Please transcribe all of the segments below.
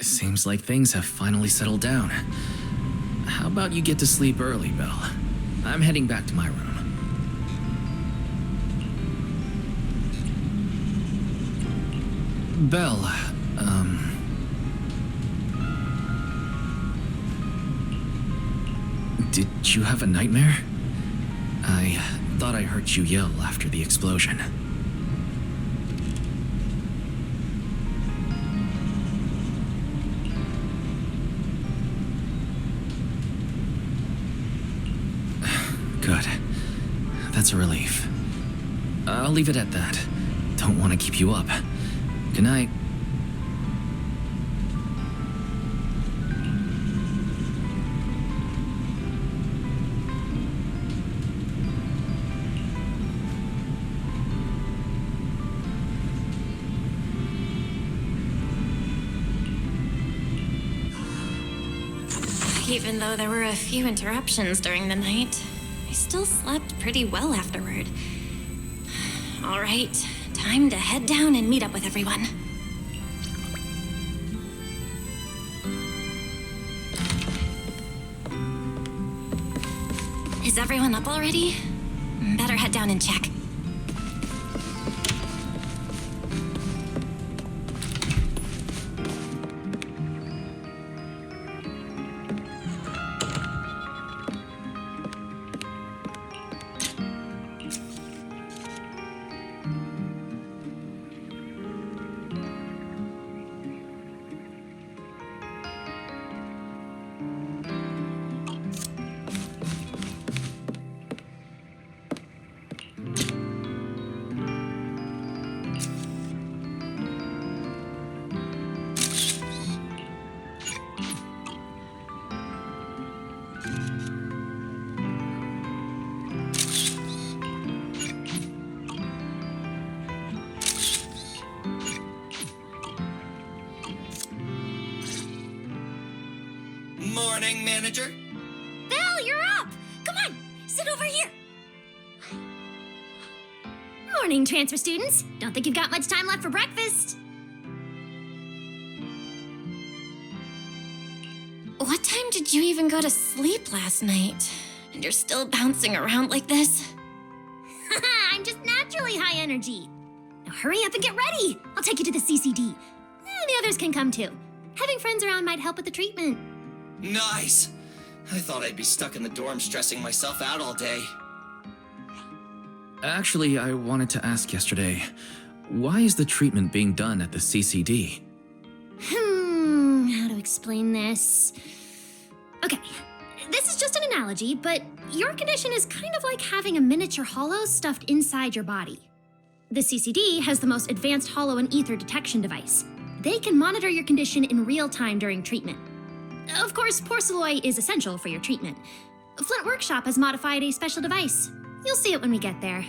Seems like things have finally settled down. How about you get to sleep early, Belle? I'm heading back to my room. Belle, did you have a nightmare? I thought I heard you yell after the explosion. Good. That's a relief. I'll leave it at that. Don't want to keep you up. Good night. Even though there were a few interruptions during the night, I still slept pretty well afterward. All right, time to head down and meet up with everyone. Is everyone up already? Better head down and check. Morning, manager. Belle, you're up! Come on, sit over here. Morning, transfer students. Don't think you've got much time left for breakfast. What time did you even go to sleep last night? And you're still bouncing around like this? I'm just naturally high energy. Now hurry up and get ready. I'll take you to the CCD. The others can come too. Having friends around might help with the treatment. Nice. I thought I'd be stuck in the dorm stressing myself out all day. Actually, I wanted to ask yesterday, why is the treatment being done at the CCD? How to explain this? Okay, this is just an analogy, but your condition is kind of like having a miniature hollow stuffed inside your body. The CCD has the most advanced hollow and ether detection device. They can monitor your condition in real time during treatment. Of course, porcelloi is essential for your treatment. Flint Workshop has modified a special device. You'll see it when we get there.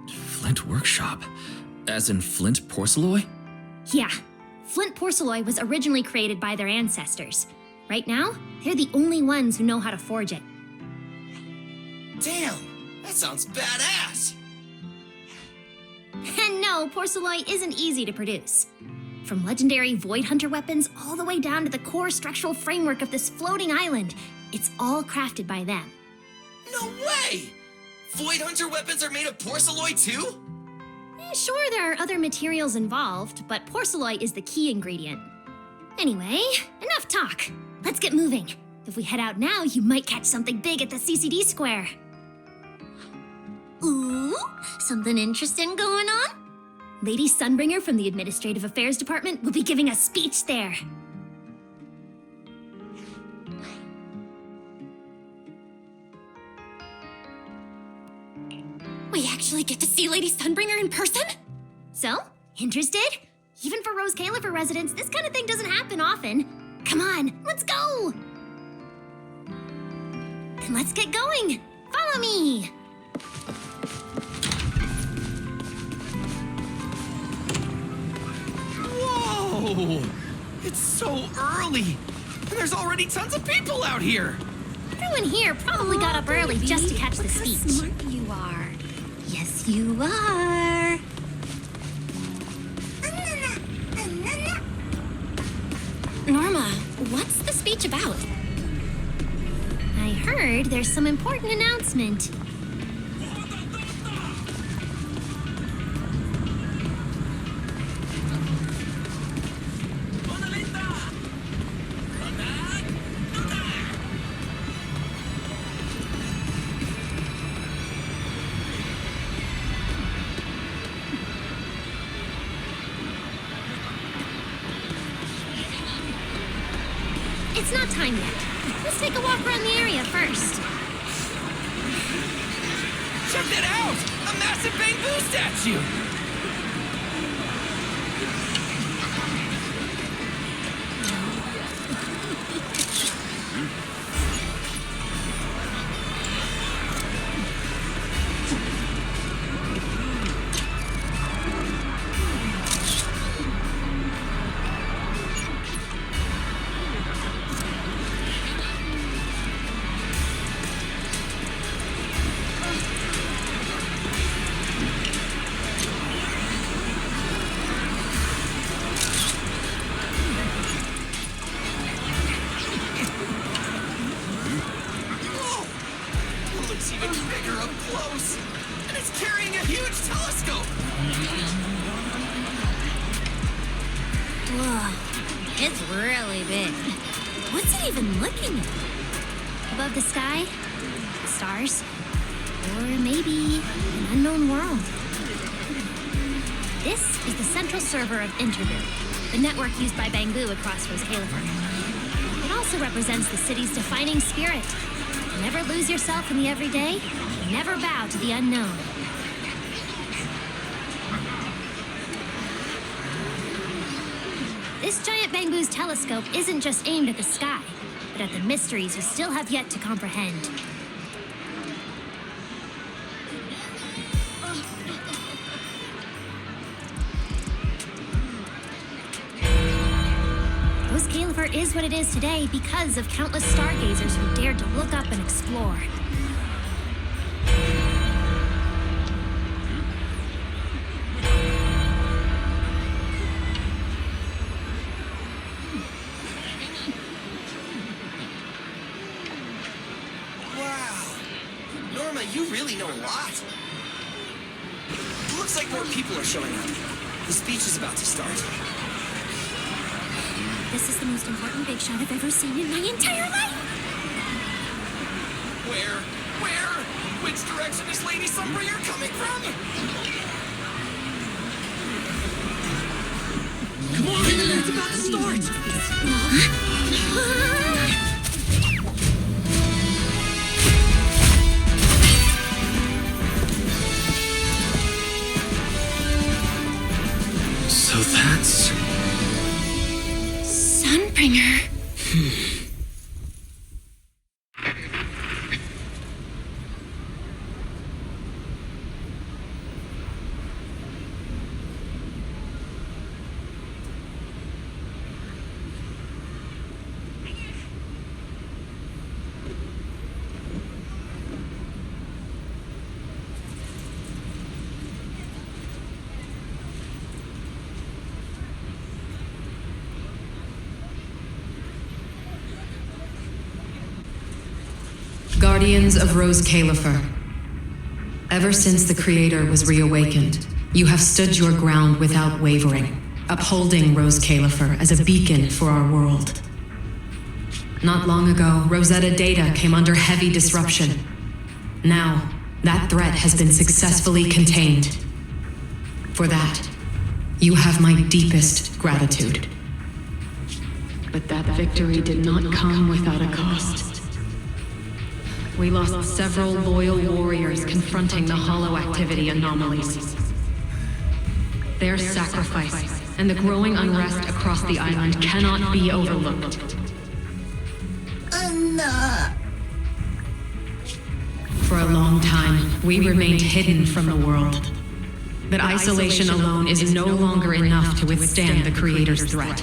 Flint Workshop? As in Flint porcelloi? Yeah, Flint porcelloi was originally created by their ancestors. Right now, they're the only ones who know how to forge it. Damn, that sounds badass. And no, porcelloi isn't easy to produce. From legendary Void Hunter weapons all the way down to the core structural framework of this floating island, it's all crafted by them. No way! Void Hunter weapons are made of porcelloi too? Sure, there are other materials involved, but porcelloi is the key ingredient. Anyway, enough talk. Let's get moving. If we head out now, you might catch something big at the CCD square. Ooh, something interesting going on? Lady Sunbringer from the Administrative Affairs Department will be giving a speech there. We actually get to see Lady Sunbringer in person? So, interested? Even for Rose Califer residents, this kind of thing doesn't happen often. Come on, let's go! Then let's get going. Follow me! Whoa! It's so early! And there's already tons of people out here! Everyone here probably got up early just to catch the Look how speech. smart you are. Yes, you are. Normally, What's the speech about? I heard there's some important announcement. It's not time yet. Let's take a walk around the area first. Check that out! A massive bamboo statue! Whoa, it's really big. What's it even looking at? Above the sky, stars, or maybe an unknown world. This is the central server of Interview, the network used by Bangu across Rose Califer. It also represents the city's defining spirit. Never lose yourself in the everyday, never bow to the unknown. This giant Bangu's telescope isn't just aimed at the sky, but at the mysteries you still have yet to comprehend. Rose Califer is what it is today because of countless stargazers who dared to look up and explore. You really know a lot. Looks like more people are showing up. The speech is about to start. This is the most important big shot I've ever seen in my entire life! Where? Which direction is Lady Sunbringer coming from? Come on, it's about to start! So that's... Sunbringer. Guardians of Rose Califer. Ever since the Creator was reawakened, you have stood your ground without wavering, upholding Rose Califer as a beacon for our world. Not long ago, Rosetta data came under heavy disruption. Now, that threat has been successfully contained. For that, you have my deepest gratitude. But that victory did not come without a cost. We lost several loyal warriors confronting the hollow activity anomalies. Their sacrifice and the growing unrest across the island cannot be overlooked. For a long time, we remained hidden from the world. But isolation alone is no longer enough to withstand the Creator's threat.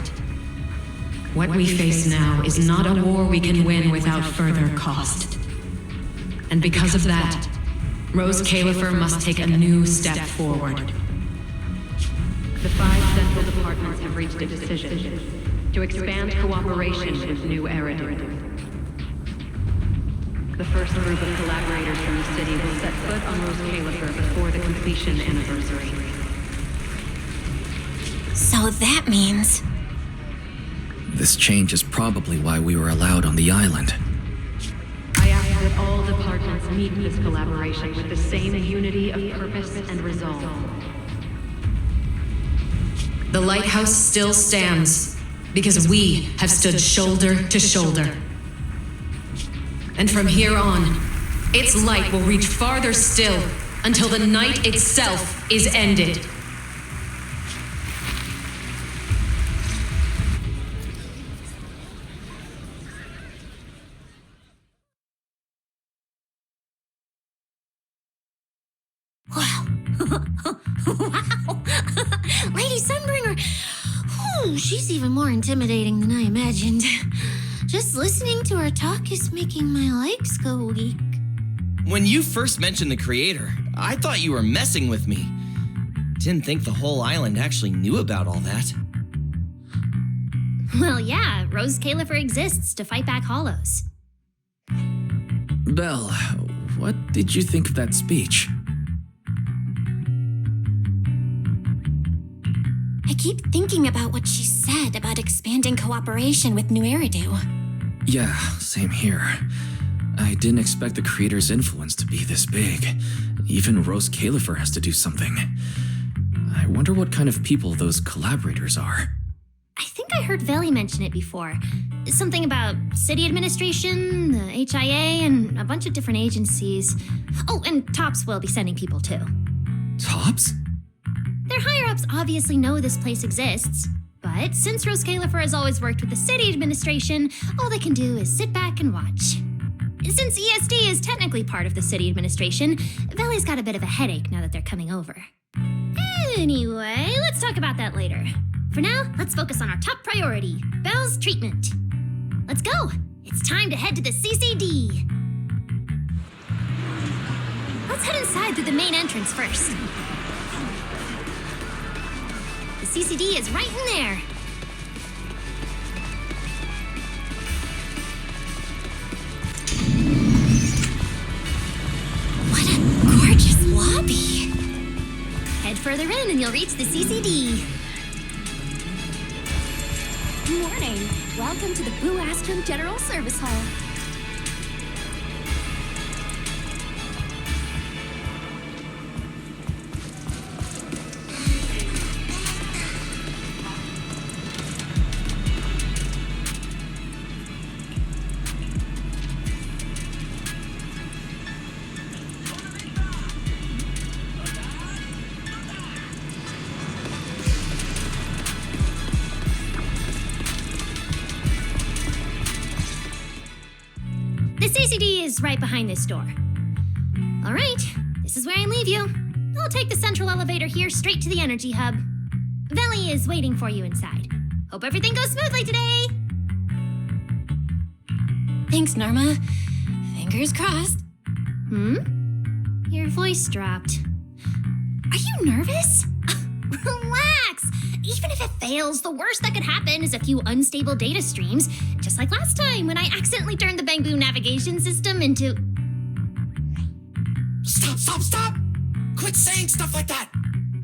What we face now is not a war we can win without further cost. And because of that, Rose Califer must take a new step forward. The 5 central departments have reached a decision. to expand cooperation with New Eridu. The first group of collaborators from the city will set foot on Rose Califer before the completion anniversary. So that means... This change is probably why we were allowed on the island. I ask that all departments meet this collaboration with the same unity of purpose and resolve. The lighthouse still stands because we have stood shoulder to shoulder. And from here on, its light will reach farther still until the night itself is ended. Wow. Wow. Lady Sunbringer. Ooh, she's even more intimidating than I imagined. Just listening to her talk is making my legs go weak. When you first mentioned the creator, I thought you were messing with me. Didn't think the whole island actually knew about all that. Well, yeah, Rose Califer exists to fight back hollows. Belle, what did you think of that speech? I keep thinking about what she said about expanding cooperation with New Eridu. Yeah, same here. I didn't expect the creator's influence to be this big. Even Rose Califer has to do something. I wonder what kind of people those collaborators are. I think I heard Veli mention it before. Something about city administration, the HIA, and a bunch of different agencies. Oh, and TOPS will be sending people too. Tops? Their higher-ups obviously know this place exists, but since Rose Califer has always worked with the city administration, all they can do is sit back and watch. Since ESD is technically part of the city administration, Veli's got a bit of a headache now that they're coming over. Anyway, let's talk about that later. For now, let's focus on our top priority, Belle's treatment. Let's go! It's time to head to the CCD! Let's head inside through the main entrance first. The CCD is right in there. What a gorgeous lobby. Head further in and you'll reach the CCD. Morning. Welcome to the Blue Astrum General Service Hall. The CCD is right behind this door. All right, this is where I leave you. I'll take the central elevator here straight to the energy hub. Veli is waiting for you inside. Hope everything goes smoothly today. Thanks, Norma. Fingers crossed. Your voice dropped. Are you nervous? Relax! Even if it fails, the worst that could happen is a few unstable data streams, just like last time when I accidentally turned the Bangbu navigation system into... Stop! Quit saying stuff like that!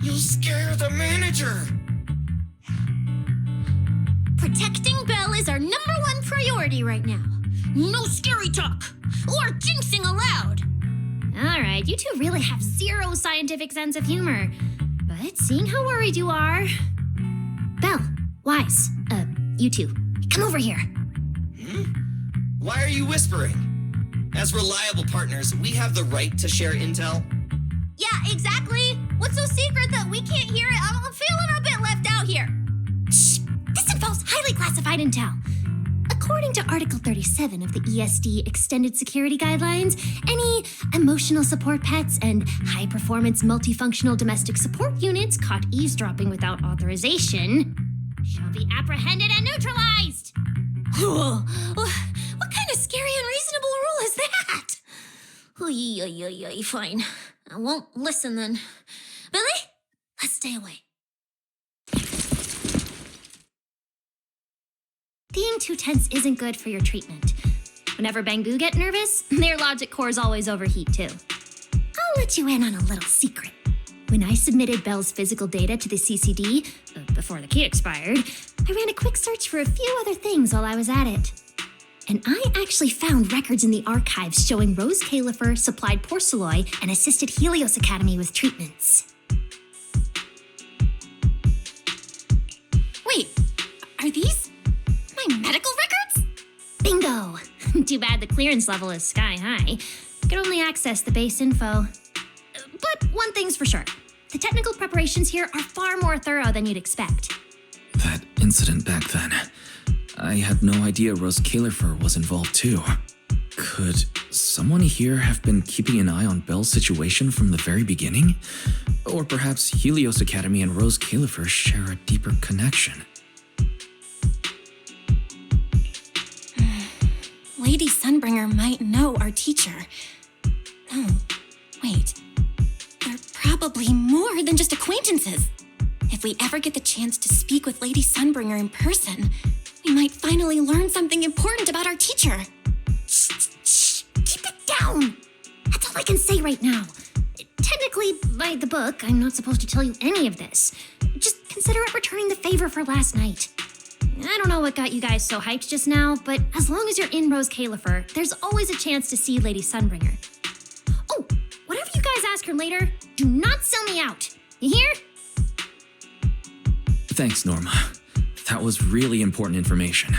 You'll scare the manager! Protecting Belle is our #1 priority right now. No scary talk or jinxing allowed. All right, you two really have zero scientific sense of humor. But seeing how worried you are... Belle, Wise, you two, come over here. Why are you whispering? As reliable partners, we have the right to share intel. Yeah, exactly. What's so secret that we can't hear it? I'm feeling a bit left out here. Shh! This involves highly classified intel. According to Article 37 of the ESD Extended Security Guidelines, any emotional support pets and high-performance multifunctional domestic support units caught eavesdropping without authorization shall be apprehended and neutralized. What kind of scary, unreasonable rule is that? Fine. I won't listen then. Billy, let's stay away. being too tense isn't good for your treatment. Whenever Bangu get nervous, their logic cores always overheat too. I'll let you in on a little secret. When I submitted Belle's physical data to the CCD, before the key expired, I ran a quick search for a few other things while I was at it. And I actually found records in the archives showing Rose Califer supplied Porceloy and assisted Helios Academy with treatments. Wait, are these my medical records? Bingo! Too bad the clearance level is sky high. I can only access the base info. But one thing's for sure. The technical preparations here are far more thorough than you'd expect. That incident back then. I had no idea Rose Califer was involved too. Could someone here have been keeping an eye on Belle's situation from the very beginning? Or perhaps Helios Academy and Rose Califer share a deeper connection? Lady Sunbringer might know our teacher. Oh, wait. They're probably more than just acquaintances. If we ever get the chance to speak with Lady Sunbringer in person, we might finally learn something important about our teacher. Shh! Keep it down! That's all I can say right now. Technically, by the book, I'm not supposed to tell you any of this. Just consider it returning the favor for last night. I don't know what got you guys so hyped just now, but as long as you're in Rose Califer, there's always a chance to see Lady Sunbringer. Oh, whatever you guys ask her later, do not sell me out. You hear? Thanks, Norma. That was really important information.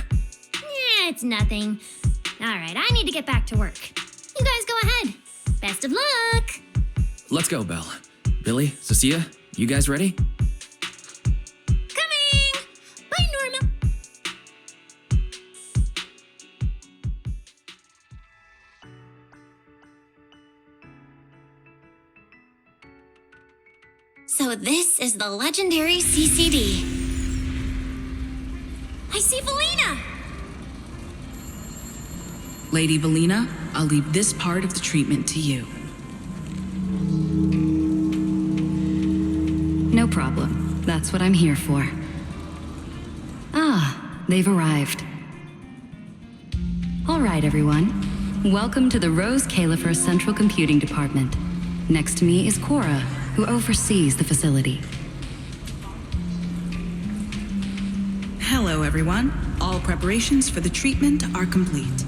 It's nothing. All right, I need to get back to work. You guys go ahead. Best of luck! Let's go, Belle. Billy, Cecilia, you guys ready? Coming! Bye, Norma! So this is the legendary CCD. I see Valina! Lady Valina, I'll leave this part of the treatment to you. No problem. That's what I'm here for. Ah, they've arrived. All right, everyone. Welcome to the Rose Califer Central Computing Department. Next to me is Cora, who oversees the facility. Hello, everyone. All preparations for the treatment are complete.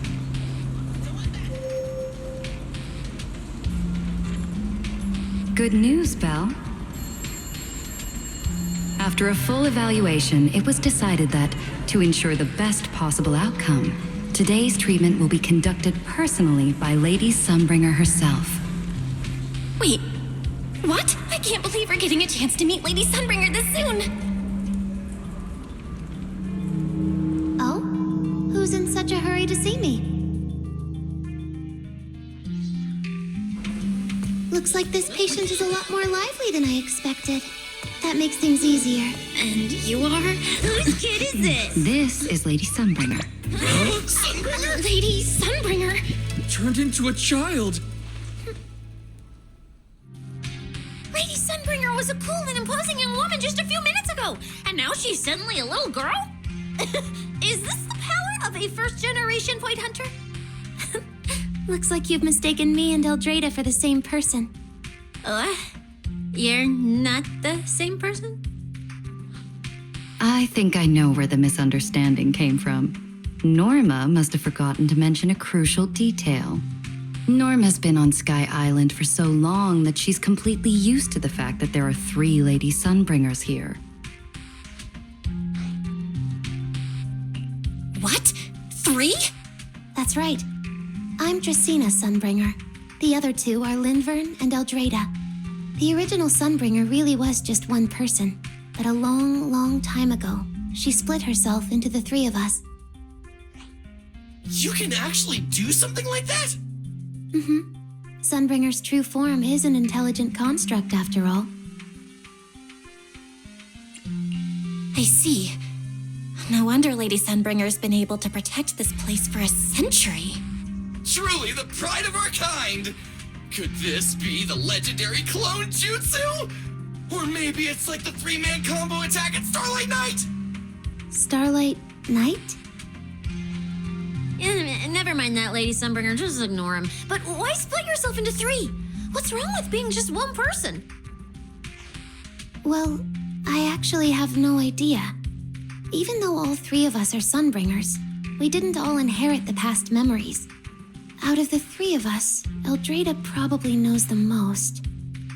Good news, Belle. After a full evaluation, it was decided that, to ensure the best possible outcome, today's treatment will be conducted personally by Lady Sunbringer herself. Wait, what? I can't believe we're getting a chance to meet Lady Sunbringer this soon! Oh? Who's in such a hurry to see me? Looks like this patient is a lot more lively than I expected. That makes things easier. And you are? Whose kid is this? This is Lady Sunbringer. Sunbringer? Lady Sunbringer? Turned into a child. Lady Sunbringer was a cool and imposing young woman just a few minutes ago, and now she's suddenly a little girl? Is this the power of a first-generation point hunter? Looks like you've mistaken me and Eldrada for the same person. What? You're not the same person? I think I know where the misunderstanding came from. Norma must have forgotten to mention a crucial detail. Norma's been on Sky Island for so long that she's completely used to the fact that there are 3 Lady Sunbringers here. What? 3? That's right. I'm Dracena Sunbringer. The other 2 are Lindvern and Eldrada. The original Sunbringer really was just one person, but a long, long time ago, she split herself into the 3 of us. You can actually do something like that? Mm-hmm. Sunbringer's true form is an intelligent construct, after all. I see. No wonder Lady Sunbringer's been able to protect this place for a century. Truly the pride of our kind! Could this be the legendary clone jutsu? Or maybe it's like the 3-man combo attack at Starlight Night? Starlight Night? Never mind that, Lady Sunbringer. Just ignore him. But why split yourself into 3? What's wrong with being just one person? Well, I actually have no idea. Even though all 3 of us are Sunbringers, we didn't all inherit the past memories. Out of the 3 of us, Eldrada probably knows the most.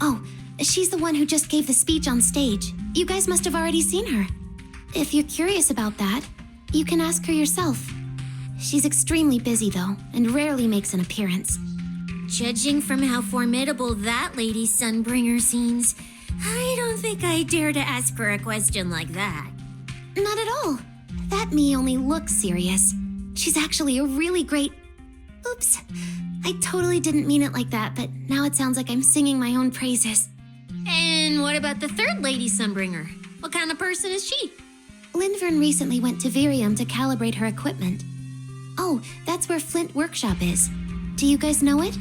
Oh, she's the one who just gave the speech on stage. You guys must have already seen her. If you're curious about that, you can ask her yourself. She's extremely busy, though, and rarely makes an appearance. Judging from how formidable that Lady Sunbringer seems, I don't think I dare to ask her a question like that. Not at all. That me only looks serious. She's actually a really great... Oops. I totally didn't mean it like that, but now it sounds like I'm singing my own praises. And what about the 3rd Lady Sunbringer? What kind of person is she? Lindvern recently went to Virium to calibrate her equipment. Oh, that's where Flint Workshop is. Do you guys know it?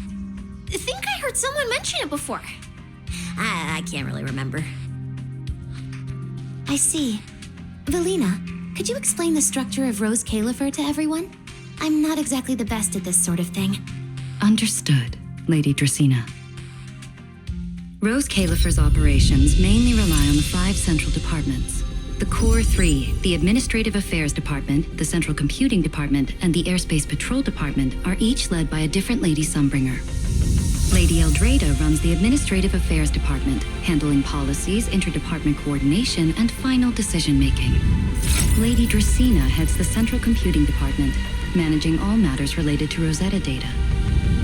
I think I heard someone mention it before. I can't really remember. I see. Velina, could you explain the structure of Rose Califer to everyone? I'm not exactly the best at this sort of thing. Understood, Lady Dracena. Rose Califer's operations mainly rely on the 5 central departments. The Core 3, the Administrative Affairs Department, the Central Computing Department, and the Airspace Patrol Department are each led by a different Lady Sunbringer. Lady Eldrada runs the Administrative Affairs Department, handling policies, interdepartment coordination, and final decision-making. Lady Dracena heads the Central Computing Department, managing all matters related to Rosetta data.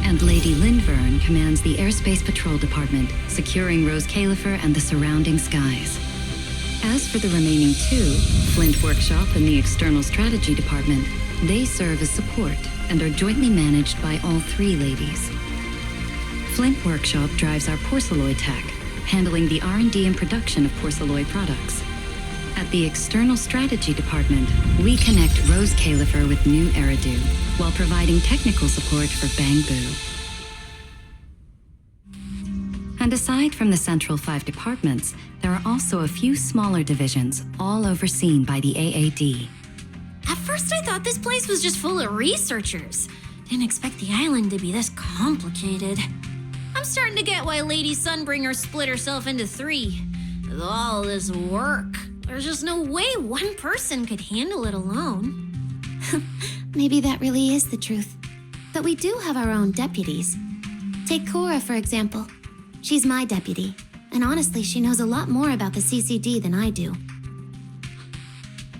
And Lady Lindvern commands the Airspace Patrol Department, securing Rose Califer and the surrounding skies. As for the remaining 2, Flint Workshop and the External Strategy Department, they serve as support and are jointly managed by all 3 ladies. Flint Workshop drives our porcelloid tech, handling the R&D and production of porcelloid products. At the External Strategy Department, we connect Rose Califer with new Eridu, while providing technical support for Bangbu. And aside from the central 5 departments, there are also a few smaller divisions, all overseen by the AAD. At first I thought this place was just full of researchers. Didn't expect the island to be this complicated. I'm starting to get why Lady Sunbringer split herself into 3. With all this work, there's just no way one person could handle it alone. Maybe that really is the truth. But we do have our own deputies. Take Cora, for example. She's my deputy, and honestly, she knows a lot more about the CCD than I do.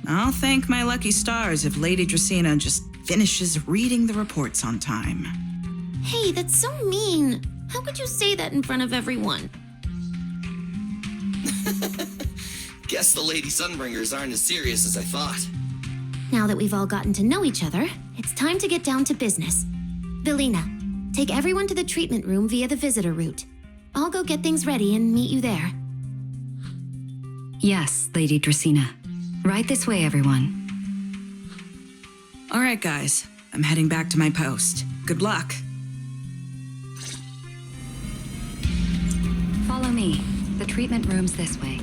I'll thank my lucky stars if Lady Dracena just finishes reading the reports on time. Hey, that's so mean. How could you say that in front of everyone? Guess the Lady Sunbringers aren't as serious as I thought. Now that we've all gotten to know each other, it's time to get down to business. Velina, take everyone to the treatment room via the visitor route. I'll go get things ready and meet you there. Yes, Lady Dracena. Right this way, everyone. All right, guys. I'm heading back to my post. Good luck. Follow me. The treatment room's this way.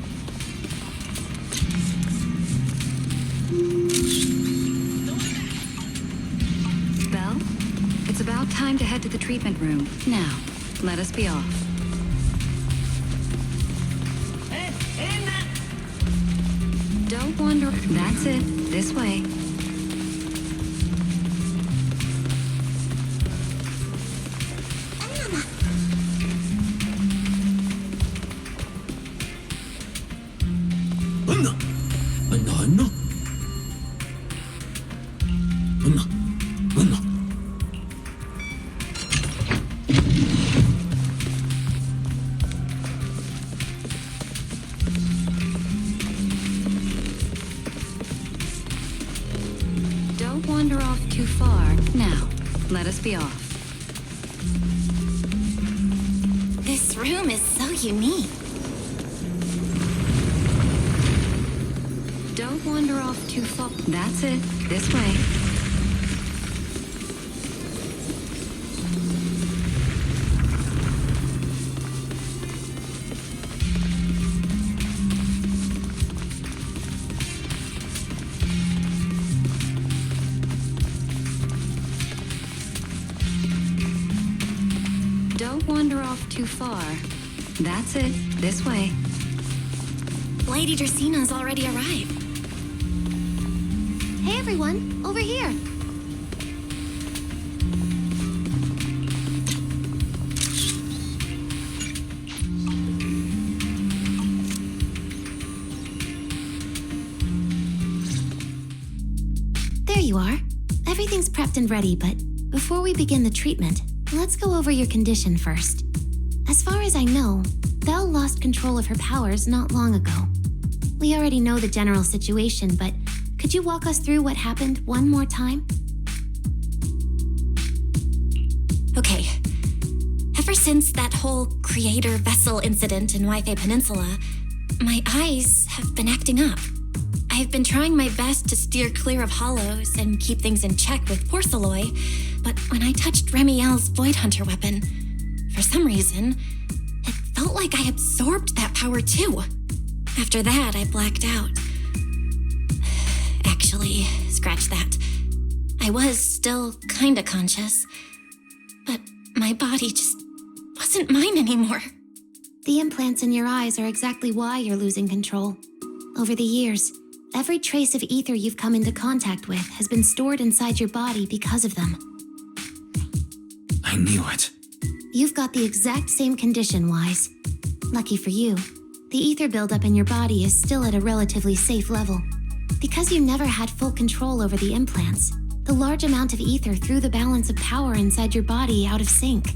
Belle, it's about time to head to the treatment room. Now, let us be off. Don't wander. That's it. This way. Don't wander off too far. Now, let us be off. This room is so unique. Don't wander off too far. That's it. This way. Don't wander off too far. That's it. This way. Lady Dracena's already arrived. Hey everyone, over here. There you are. Everything's prepped and ready, but before we begin the treatment, let's go over your condition first. As far as I know, Belle lost control of her powers not long ago. We already know the general situation, but could you walk us through what happened one more time? Okay. Ever since that whole creator vessel incident in Wi-Fi Peninsula, my eyes have been acting up. I've been trying my best to steer clear of hollows and keep things in check with porcelloi, but when I touched Remiel's Void Hunter weapon, for some reason, it felt like I absorbed that power too. After that, I blacked out. Actually, scratch that. I was still kinda conscious, but my body just wasn't mine anymore. The implants in your eyes are exactly why you're losing control. Over the years, every trace of ether you've come into contact with has been stored inside your body because of them. I knew it. You've got the exact same condition, Wise. Lucky for you, the ether buildup in your body is still at a relatively safe level. Because you never had full control over the implants, the large amount of ether threw the balance of power inside your body out of sync.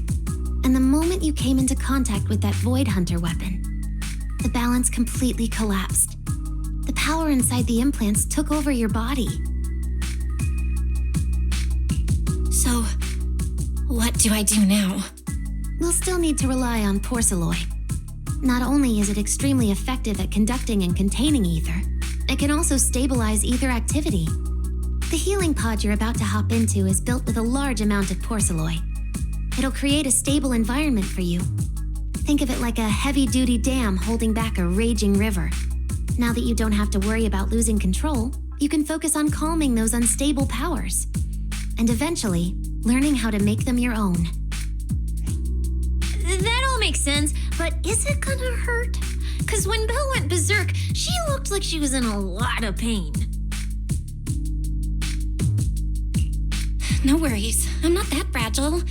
And the moment you came into contact with that Void Hunter weapon, the balance completely collapsed. The power inside the implants took over your body. So, what do I do now? We'll still need to rely on porcelloi. Not only is it extremely effective at conducting and containing ether, it can also stabilize ether activity. The healing pod you're about to hop into is built with a large amount of porcelloi. It'll create a stable environment for you. Think of it like a heavy-duty dam holding back a raging river. Now that you don't have to worry about losing control, you can focus on calming those unstable powers. And eventually, learning how to make them your own. That all makes sense, but is it gonna hurt? Because when Belle went berserk, she looked like she was in a lot of pain. No worries, I'm not that fragile.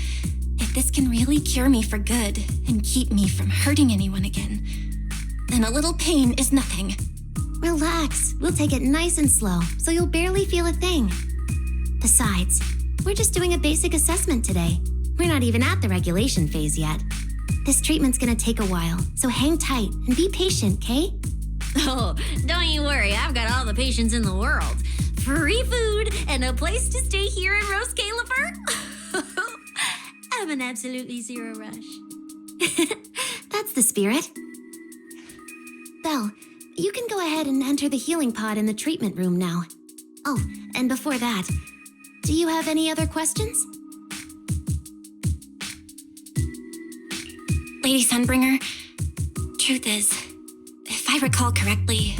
If this can really cure me for good and keep me from hurting anyone again, then a little pain is nothing. Relax, we'll take it nice and slow, so you'll barely feel a thing. Besides, we're just doing a basic assessment today. We're not even at the regulation phase yet. This treatment's gonna take a while, so hang tight and be patient, Kay? Oh, don't you worry, I've got all the patience in the world. Free food and a place to stay here in Rose Califer. I'm in absolutely zero rush. That's the spirit. Belle, you can go ahead and enter the healing pod in the treatment room now. Oh, and before that, do you have any other questions? Lady Sunbringer, truth is, if I recall correctly,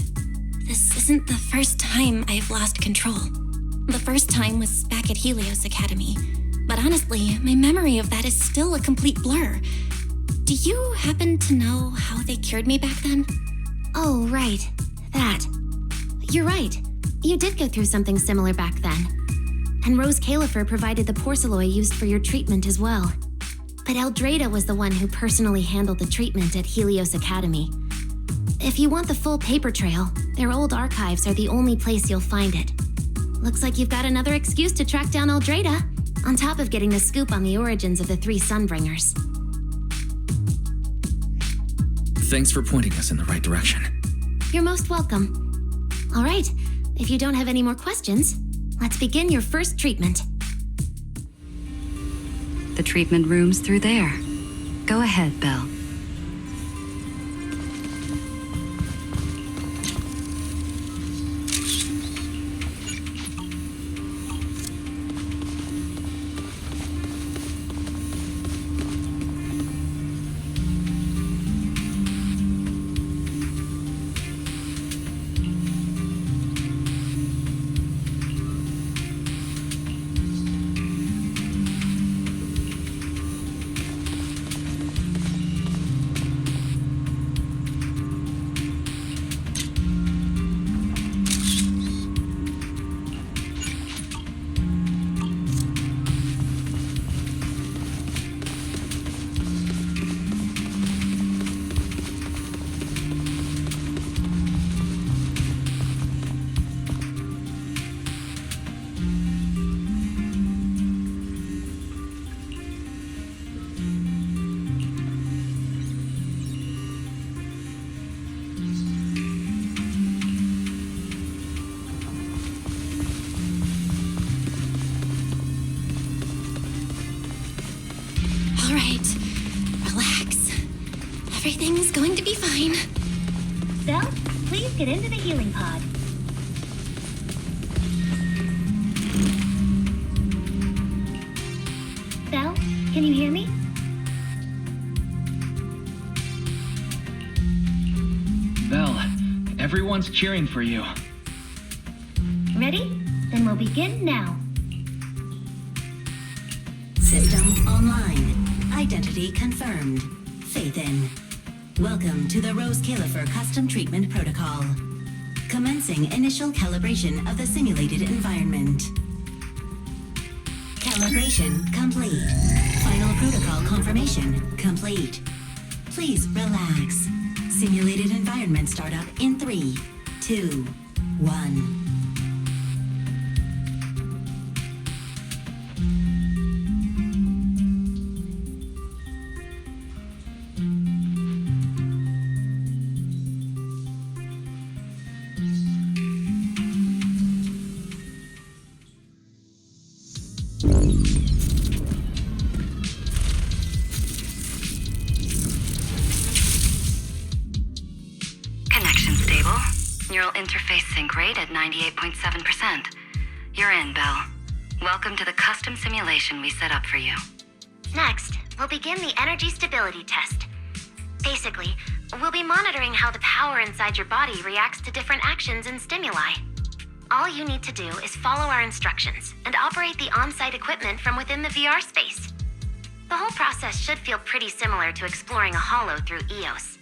this isn't the first time I've lost control. The first time was back at Helios Academy, but honestly, my memory of that is still a complete blur. Do you happen to know how they cured me back then? Oh, right. That. You're right. You did go through something similar back then. And Rose Califer provided the porcelloi used for your treatment as well. But Eldrada was the one who personally handled the treatment at Helios Academy. If you want the full paper trail, their old archives are the only place you'll find it. Looks like you've got another excuse to track down Eldrada, on top of getting the scoop on the origins of the three Sunbringers. Thanks for pointing us in the right direction. You're most welcome. All right, if you don't have any more questions, let's begin your first treatment. The treatment room's through there. Go ahead, Belle. Everything's going to be fine. Belle, please get into the healing pod. Belle, can you hear me? Belle, everyone's cheering for you. Ready? Then we'll begin now. System online. Identity confirmed. Faith in. Welcome to the Rose Califer Custom Treatment Protocol. Commencing initial calibration of the simulated environment. Calibration complete. Final protocol confirmation complete. Please relax. Simulated environment startup in 3, 2, 1. Connection stable. Neural interface sync rate at 98.7%. You're in, Belle. Welcome to the custom simulation we set up for you. Next, we'll begin the energy stability test. Basically, we'll be monitoring how the power inside your body reacts to different actions and stimuli. All you need to do is follow our instructions and operate the on-site equipment from within the VR space. The whole process should feel pretty similar to exploring a holo through EOS.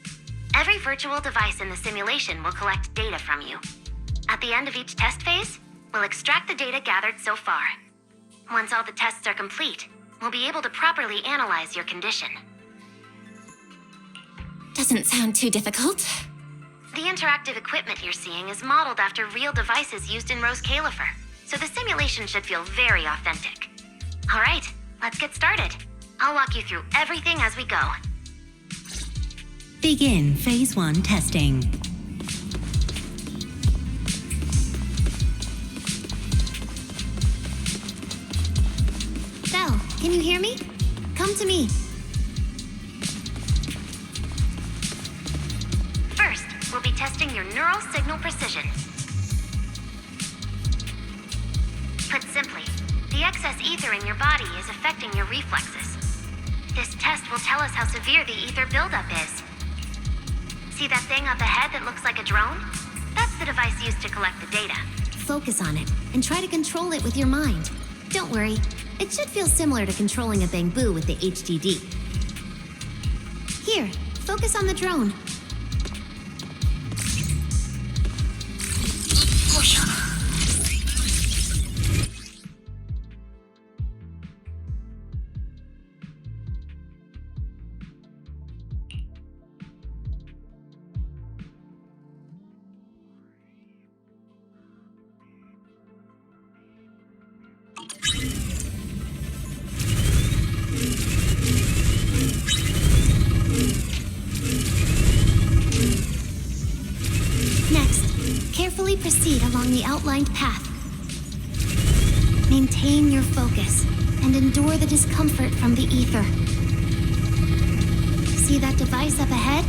Every virtual device in the simulation will collect data from you. At the end of each test phase, we'll extract the data gathered so far. Once all the tests are complete, we'll be able to properly analyze your condition. Doesn't sound too difficult. The interactive equipment you're seeing is modeled after real devices used in Rose Califer, so the simulation should feel very authentic. All right, let's get started. I'll walk you through everything as we go. Begin Phase 1 testing. Belle, can you hear me? Come to me. First, we'll be testing your neural signal precision. Put simply, the excess ether in your body is affecting your reflexes. This test will tell us how severe the ether buildup is. See that thing up ahead that looks like a drone? That's the device used to collect the data. Focus on it and try to control it with your mind. Don't worry, it should feel similar to controlling a bamboo with the HDD. Here, focus on the drone. Carefully proceed along the outlined path. Maintain your focus and endure the discomfort from the ether. See that device up ahead?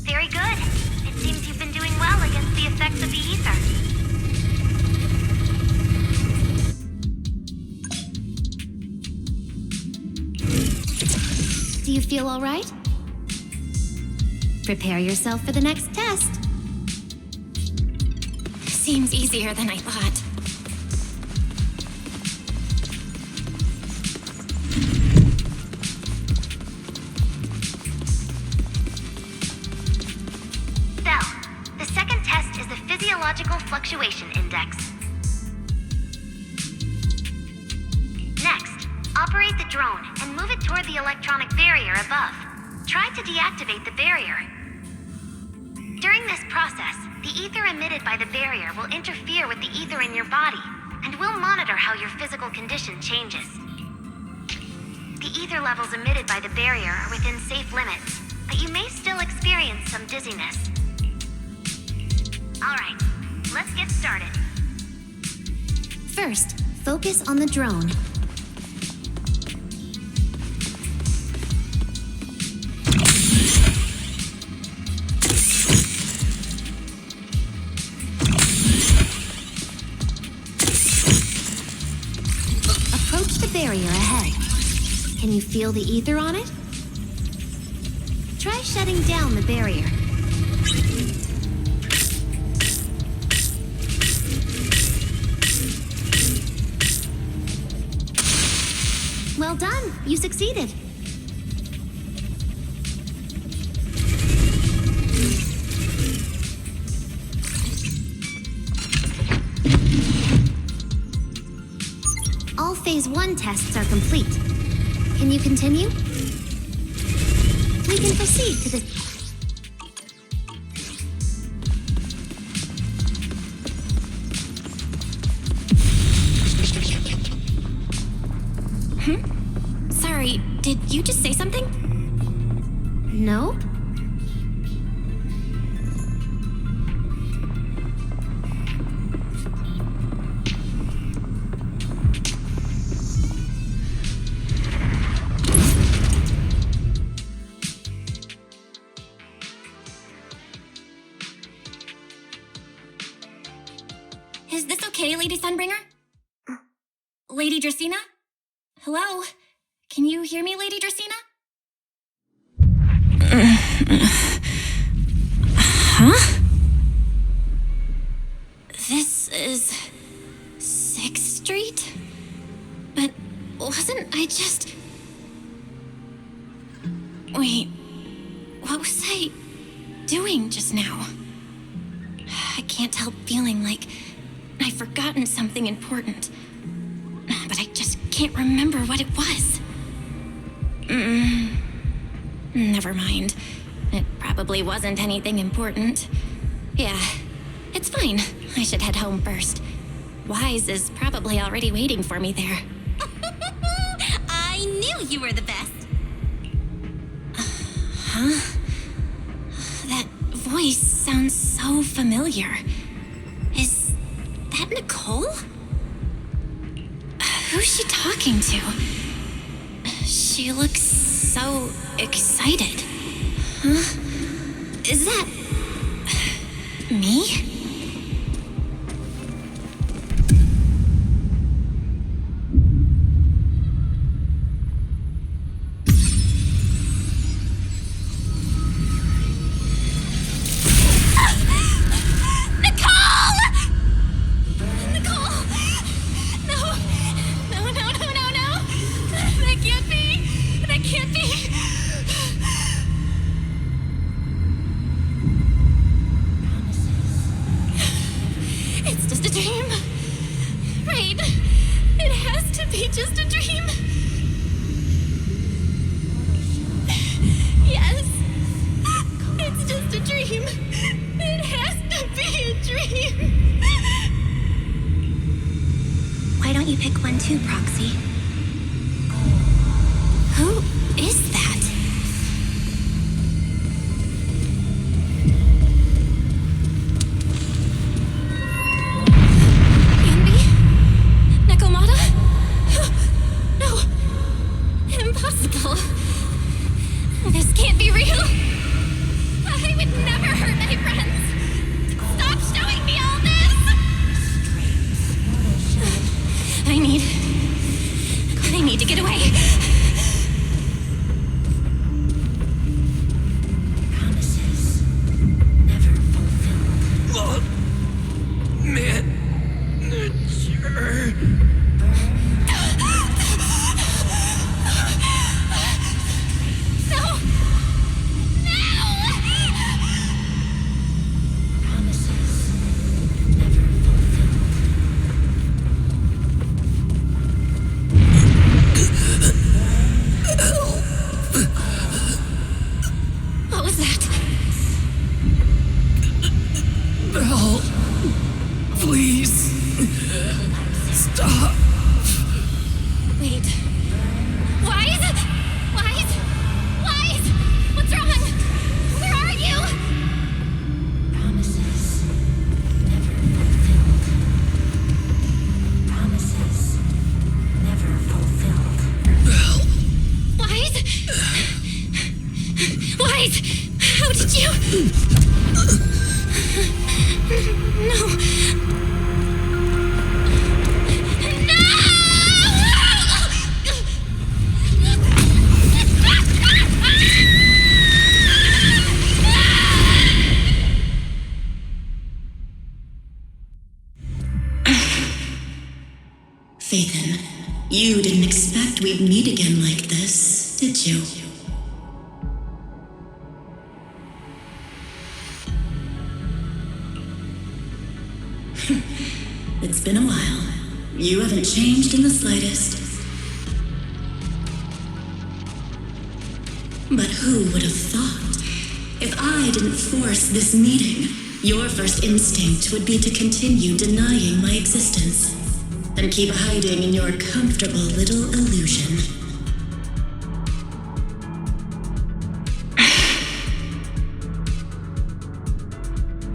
Very good. It seems you've been doing well against the effects of the ether. Do you feel all right? Prepare yourself for the next test. Seems easier than I thought. Belle, the second test is the physiological fluctuation index. Next, operate the drone and move it toward the electronic barrier above. Try to deactivate the barrier. During this process, the ether emitted by the barrier will interfere with the ether in your body, and we'll monitor how your physical condition changes. The ether levels emitted by the barrier are within safe limits. but you may still experience some dizziness. Alright, let's get started. First, focus on the drone. Approach the barrier ahead. Can you feel the ether on it? Try shutting down the barrier. Well done, you succeeded. All Phase 1 tests are complete. Can you continue? We can proceed to the... Sorry, did you just say something? No? Is this okay, Lady Sunbringer? Lady Dracaena? Hello? Can you hear me, Lady Dracaena? Huh? This is 6th Street? But wasn't I just... Wait, what was I doing just now? I can't help feeling like I've forgotten something important, but I just can't remember what it was. Never mind. It probably wasn't anything important. Yeah, it's fine. I should head home first. Wise is probably already waiting for me there. I knew you were the best. Huh? That voice sounds so familiar. Is that Nicole? Who's she talking to? She looks so excited. Huh? Is that... me? Wise? Wise? Wise? What's wrong? Faithin, you didn't expect we'd meet again like this, did you? It's been a while. You haven't changed in the slightest. But who would have thought? If I didn't force this meeting, your first instinct would be to continue denying my existence and keep hiding in your comfortable little illusion.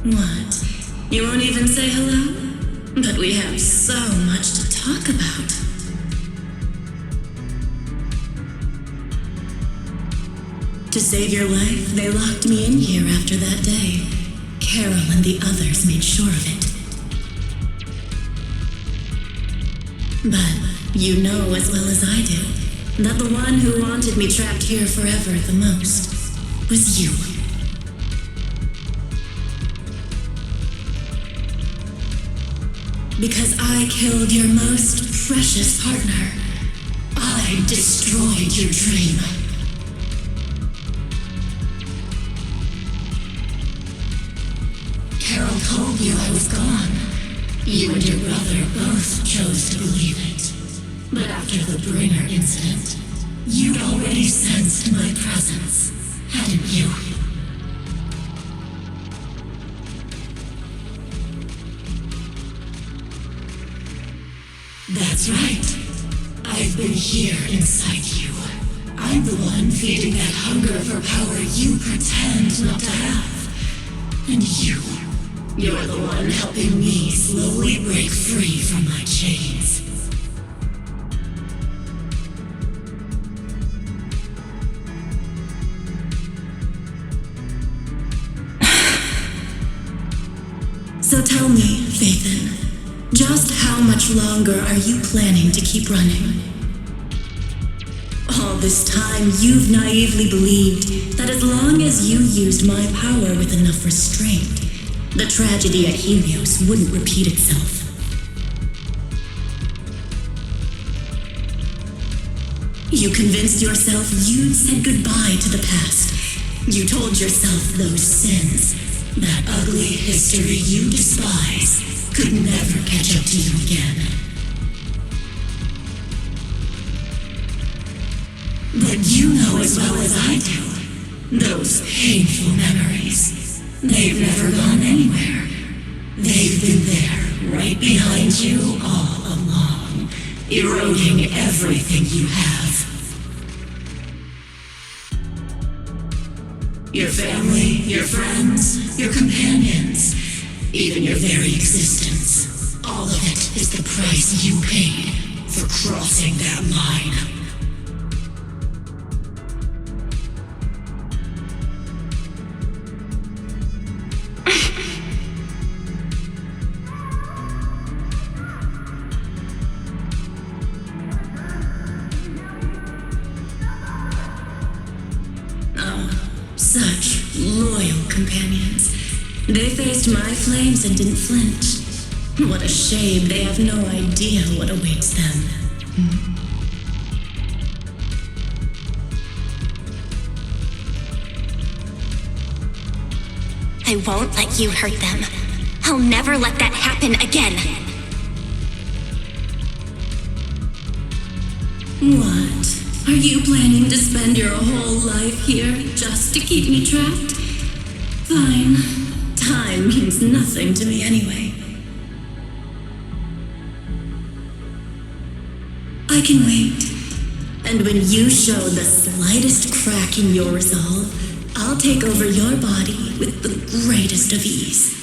What? You won't even say hello? But we have so much to talk about. To save your life, they locked me in here after that day. Carol and the others made sure of it. But you know as well as I do that the one who wanted me trapped here forever the most was you. Because I killed your most precious partner. I destroyed your dream. Carol told you I was gone. You and your brother both chose to believe it. But after the Bringer incident, you'd already sensed my presence, hadn't you? That's right. I've been here inside you. I'm the one feeding that hunger for power you pretend not to have. And you're the one helping me slowly break free from my chains. So tell me, Faithin, just how much longer are you planning to keep running? All this time, you've naively believed that as long as you used my power with enough restraint, the tragedy at Helios wouldn't repeat itself. You convinced yourself you'd said goodbye to the past. You told yourself those sins, that ugly history you despise, could never catch up to you again. But you know as well as I do, those painful memories, they've never gone anywhere. They've been there, right behind you all along, eroding everything you have. Your family, your friends, your companions, even your very existence. All of it is the price you paid for crossing that line. Such loyal companions. They faced my flames and didn't flinch. What a shame they have no idea what awaits them. I won't let you hurt them. I'll never let that happen again. What? Are you planning to spend your whole life here just to keep me trapped? Fine. Time means nothing to me anyway. I can wait. And when you show the slightest crack in your resolve, I'll take over your body with the greatest of ease.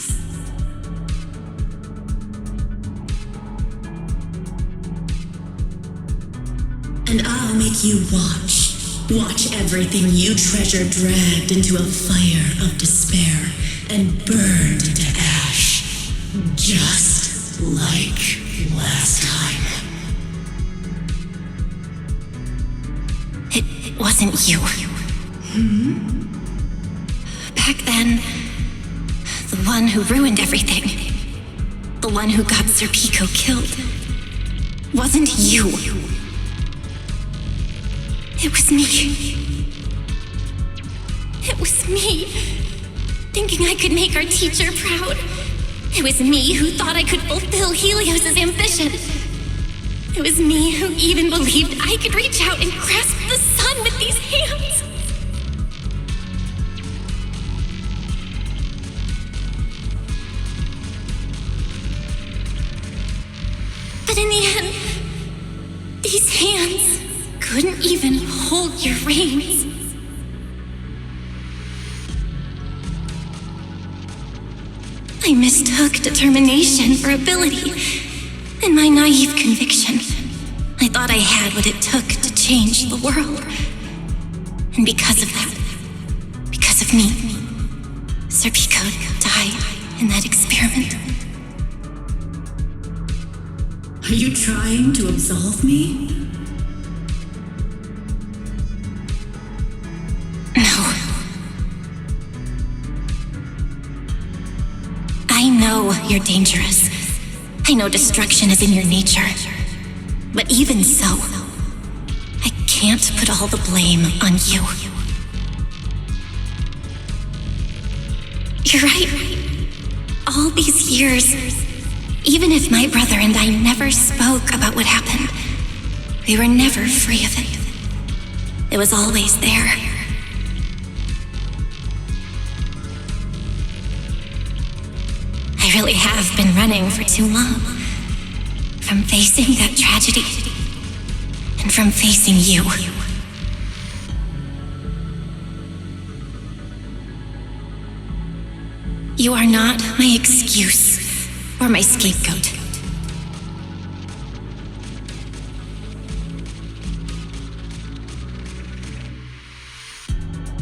And I'll make you watch everything you treasure dragged into a fire of despair and burned into ash, just like last time. It wasn't you. Back then, the one who ruined everything, the one who got Sir Pico killed. wasn't you. It was me. It was me, thinking I could make our teacher proud. It was me who thought I could fulfill Helios's ambition. It was me who even believed I could reach out and grasp the sun with these hands. But in the end, these hands couldn't even hold your reins. I mistook determination for ability. In my naive conviction, I thought I had what it took to change the world. And because of that, because of me, Serpico died in that experiment. Are you trying to absolve me? No. I know you're dangerous. I know destruction is in your nature. But even so, I can't put all the blame on you. You're right. All these years, even if my brother and I never spoke about what happened, we were never free of it. It was always there. I really have been running for too long. From facing that tragedy, and from facing you. You are not my excuse or my scapegoat.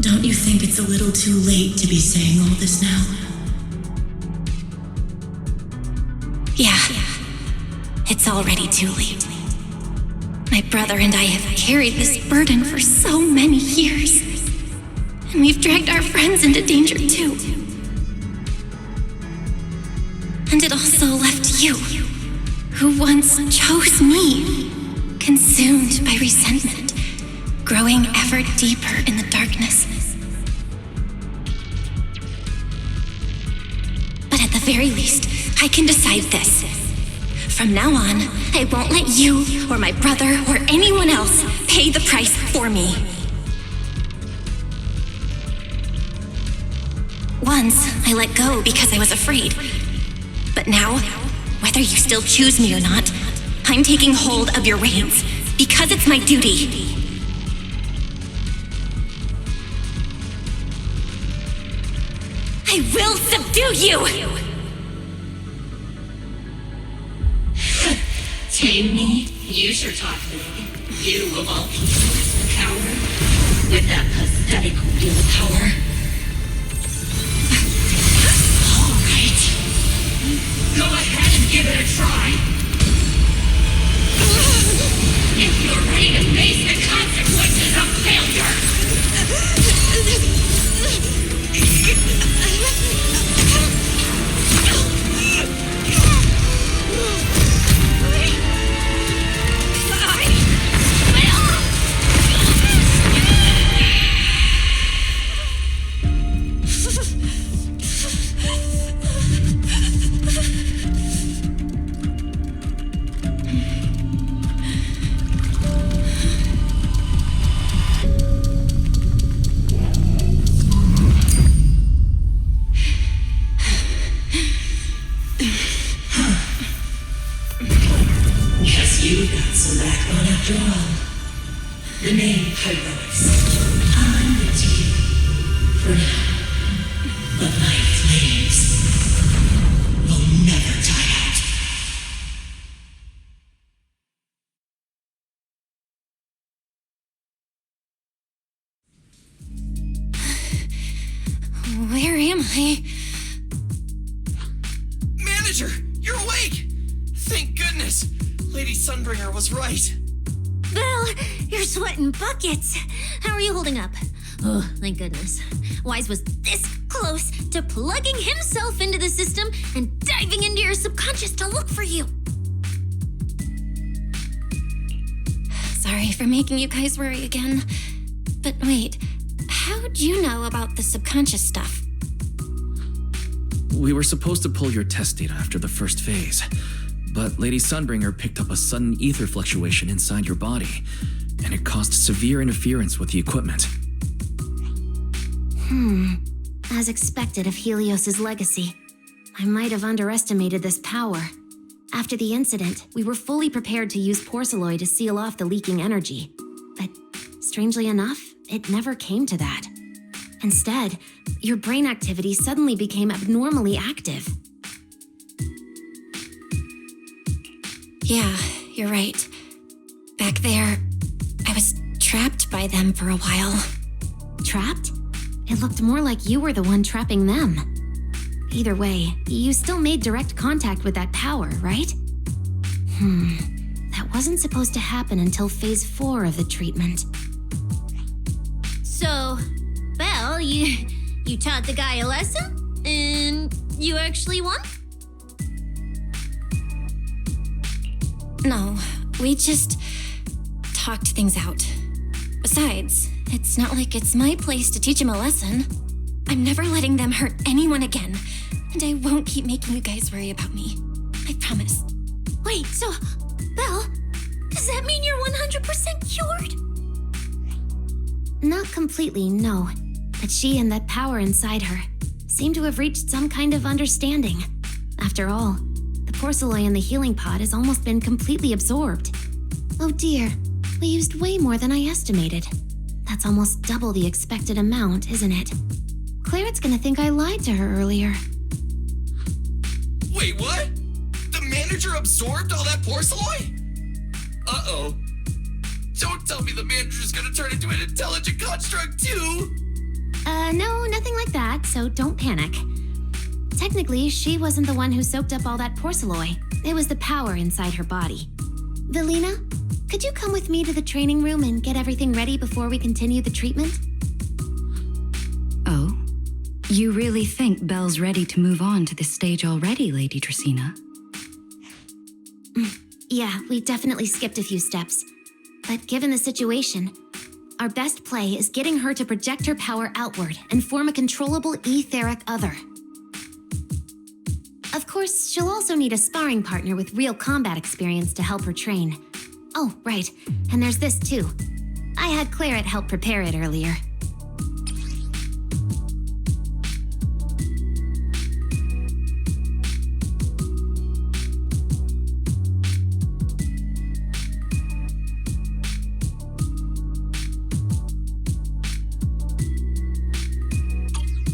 Don't you think it's a little too late to be saying all this now? Yeah, it's already too late. My brother and I have carried this burden for so many years. And we've dragged our friends into danger too. And it also left you, who once chose me, consumed by resentment, growing ever deeper in the darkness. But at the very least, I can decide this. From now on, I won't let you, or my brother, or anyone else pay the price for me. Once, I let go because I was afraid. But now, whether you still choose me or not, I'm taking hold of your reins, because it's my duty. I will subdue you! Tame me? You sure talk big. You of all people, coward. With that pathetic willpower. All right. Go ahead and give it a try. If you're ready to face the consequences of failure. You got some backbone after all. The name Pyros. I'm with you. For now. But my flames will never die out. Where am I? Manager, you're awake! Thank goodness! Lady Sunbringer was right. Bill, you're sweating buckets. How are you holding up? Oh, thank goodness. Wise was this close to plugging himself into the system and diving into your subconscious to look for you. sorry for making you guys worry again. But wait, how'd you know about the subconscious stuff? We were supposed to pull your test data after the first phase, but Lady Sunbringer picked up a sudden ether fluctuation inside your body, and it caused severe interference with the equipment. As expected of Helios's legacy, I might have underestimated this power. After the incident, we were fully prepared to use porcelloi to seal off the leaking energy. But strangely enough, it never came to that. Instead, your brain activity suddenly became abnormally active. Yeah, you're right. Back there, I was trapped by them for a while. Trapped? It looked more like you were the one trapping them. Either way, you still made direct contact with that power, right? That wasn't supposed to happen until phase 4 of the treatment. So, Belle, you taught the guy a lesson? And you actually won? No, we just talked things out. Besides, it's not like it's my place to teach him a lesson. I'm never letting them hurt anyone again, and I won't keep making you guys worry about me. I promise. Wait, so, Belle, does that mean you're 100% cured? Not completely, no. But she and that power inside her seem to have reached some kind of understanding. After all, the porcelloi in the healing pod has almost been completely absorbed. Oh dear, we used way more than I estimated. That's almost double the expected amount, isn't it? Clarette's gonna think I lied to her earlier. Wait, what? The manager absorbed all that porcelloi? Uh-oh. Don't tell me the manager's gonna turn into an intelligent construct too! No, nothing like that, so don't panic. Technically, she wasn't the one who soaked up all that porcelloi. It was the power inside her body. Velina, could you come with me to the training room and get everything ready before we continue the treatment? Oh? You really think Belle's ready to move on to this stage already, Lady Tracina? Yeah, we definitely skipped a few steps. But given the situation, our best play is getting her to project her power outward and form a controllable etheric other. Of course, she'll also need a sparring partner with real combat experience to help her train. Oh, right, and there's this too. I had Clarette help prepare it earlier.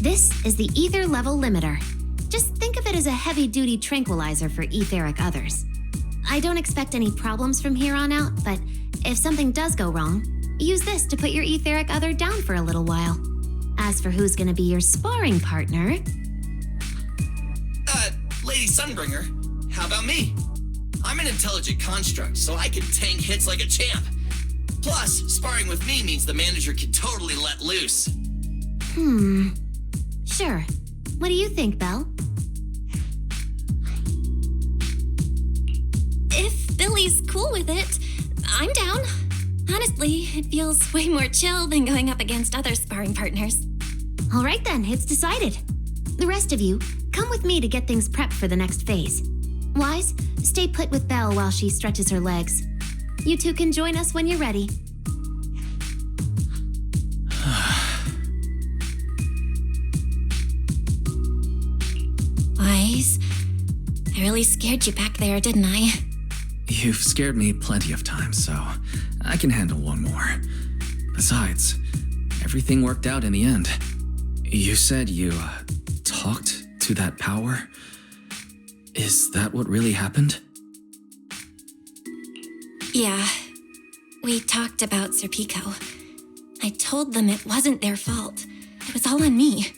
This is the ether level limiter. Just think of it as a heavy-duty tranquilizer for etheric others. I don't expect any problems from here on out, but if something does go wrong, use this to put your etheric other down for a little while. As for who's gonna be your sparring partner... Lady Sunbringer, how about me? I'm an intelligent construct, so I can tank hits like a champ. Plus, sparring with me means the manager can totally let loose. Sure. What do you think, Belle? If Billy's cool with it, I'm down. Honestly, it feels way more chill than going up against other sparring partners. All right then, it's decided. The rest of you, come with me to get things prepped for the next phase. Wise, stay put with Belle while she stretches her legs. You two can join us when you're ready. Wise, I really scared you back there, didn't I? You've scared me plenty of times, so I can handle one more. Besides, everything worked out in the end. You said you talked to that power? Is that what really happened? Yeah, we talked about Serpico. I told them it wasn't their fault. It was all on me.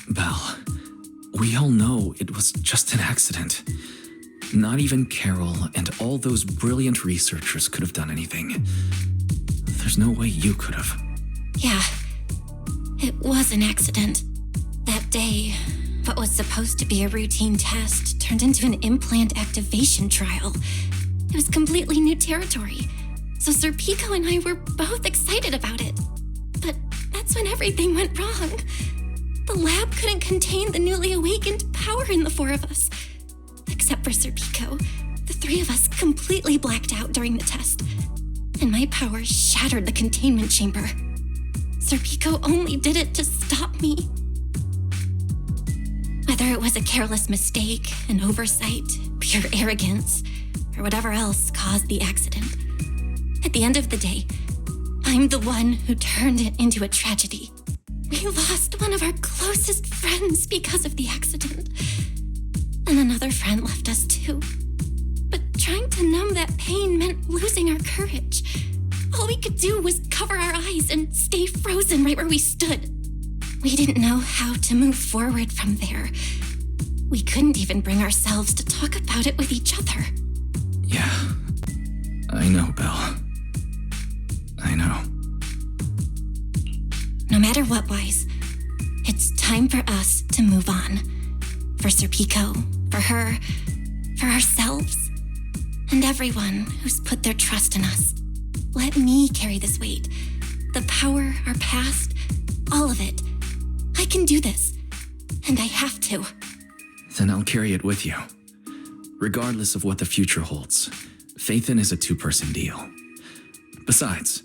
Belle, we all know it was just an accident. Not even Carol and all those brilliant researchers could have done anything. There's no way you could have. Yeah, it was an accident. That day, what was supposed to be a routine test turned into an implant activation trial. It was completely new territory. So Sir Pico and I were both excited about it. But that's when everything went wrong. The lab couldn't contain the newly awakened power in the four of us. Except for Sir Pico, the three of us completely blacked out during the test. And my power shattered the containment chamber. Sir Pico only did it to stop me. Whether it was a careless mistake, an oversight, pure arrogance, or whatever else caused the accident, at the end of the day, I'm the one who turned it into a tragedy. We lost one of our closest friends because of the accident. And another friend left us too. But trying to numb that pain meant losing our courage. All we could do was cover our eyes and stay frozen right where we stood. We didn't know how to move forward from there. We couldn't even bring ourselves to talk about it with each other. Yeah, I know, Belle. I know. No matter what, Wise, it's time for us to move on. For Sir Pico, for her, for ourselves, and everyone who's put their trust in us. Let me carry this weight. The power, our past, all of it. I can do this, and I have to. Then I'll carry it with you. Regardless of what the future holds, Faithin is a two-person deal. Besides,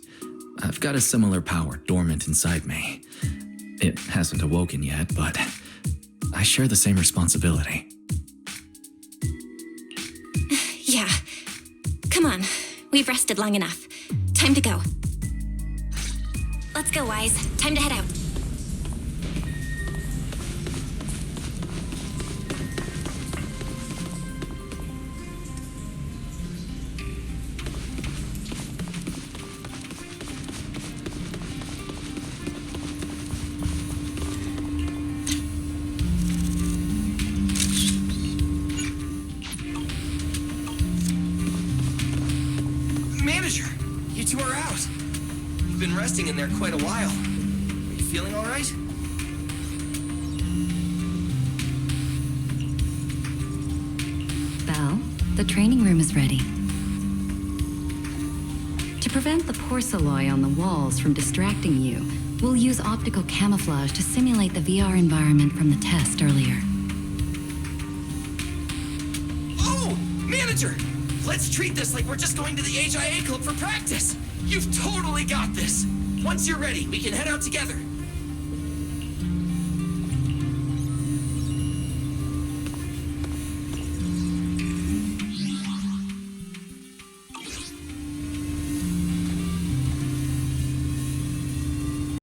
I've got a similar power dormant inside me. It hasn't awoken yet, but I share the same responsibility. Yeah. Come on. We've rested long enough. Time to go. Let's go, Wise. Time to head out. Manager, you two are out. You've been resting in there quite a while. Are you feeling all right? Belle, the training room is ready. To prevent the porcelain on the walls from distracting you, we'll use optical camouflage to simulate the VR environment from the test earlier. Oh, Manager! Let's treat this like we're just going to the HIA club for practice. You've totally got this. Once you're ready, we can head out together.